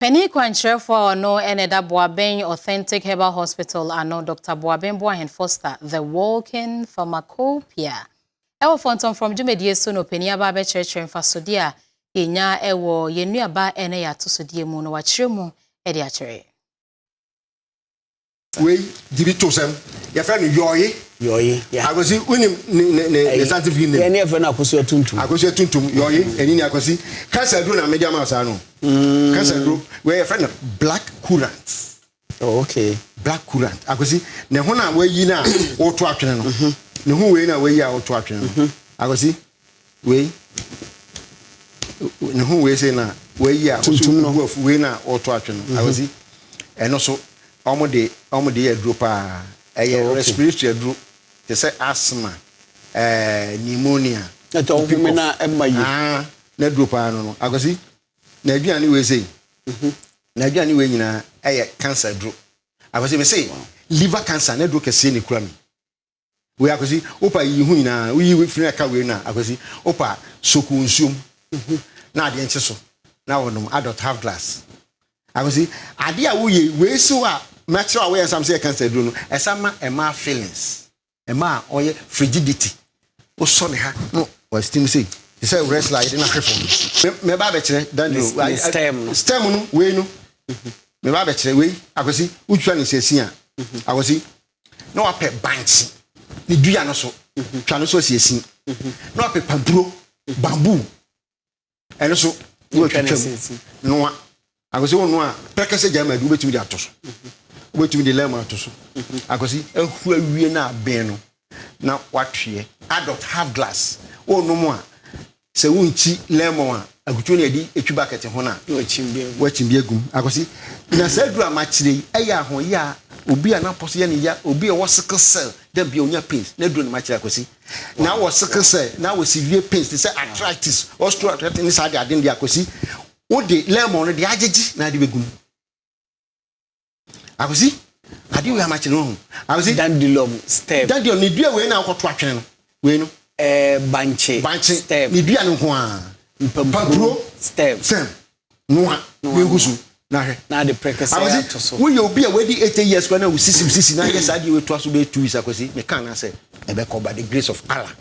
Penny Kwanchefo no Eneda Boaben Authentic Herbal Hospital ano Dr. Boaben Boahen Foster the Walking Pharmacopoeia. Ewo fonton from Jumedie so no Penny aba be church fasodia yenya ewo yenuaba ene ya tosodie mu no wachire mu e de achire. We dibi tosem ya fa no yoye yeah. Agosi unim ne scientific name. Yeah, never na akoso tuntum. Akoso tuntum yoye eni ni akosi. Cancer do na media ma sa no. Cancer do we ya friend black currant. Oh, okay. Black currant. Akosi ne ho na we yi na wo to atwene no. Ne ho we na we yi a wo to atwene no. Akosi we ne ho we say na we yi a tuntum no we na wo to atwene no. Akosi eno so omode ya dro pa respiratory dro they say asthma pneumonia to home na emayi na dro pa no agosi na aduane we say na aduane we nyina cancer dro agosi me say liver cancer na dro kese ne kura mi we agosi opa yi hu nyina we free aka we na agosi opa soku nsuom na ade enche so na wonum adult half glass agosi ade a wo ye we so a natural way some say cancer do no esama ema feelings ema oye frigidity o so ne ha no was steam say you say rest like na hwefo me ba be kire dan no stem no we no me ba be kire we akosi utwa ne sesi a akosi no ape banchi ni dua no so twa no so sesi no ape pampuro bamboo eno so wo twa no akosi wonu a pekese jama du betimi dia toso betimi de lema toso akosi ehu awie na ben no na watwe adult half glass wonu mu a se wunchi lemon a akutu na edi etwi bucket ho na wachimbi agum akosi na sadru amachire eya ho ya obi a na poso ya ne ya obi a wo sickle cell dem bia onya pains na dru na machire akosi na wo sickle cell na wo severe pains they say arthritis osteoarthritis ni sade adin dia akosi wo de lemon no de ajeji na de begum akosi ade we amachire no akosi dandilom stem dandilom ni dua we na akoto atwene no we no banche stem ni dua no ho a mpampuro stem no we gusu na hwe na de prekese ya to so we obi a we di 80 years kwa na we sisi na yes ade we to aso be 2 weeks akosi me kan na say e be ko by the grace of Allah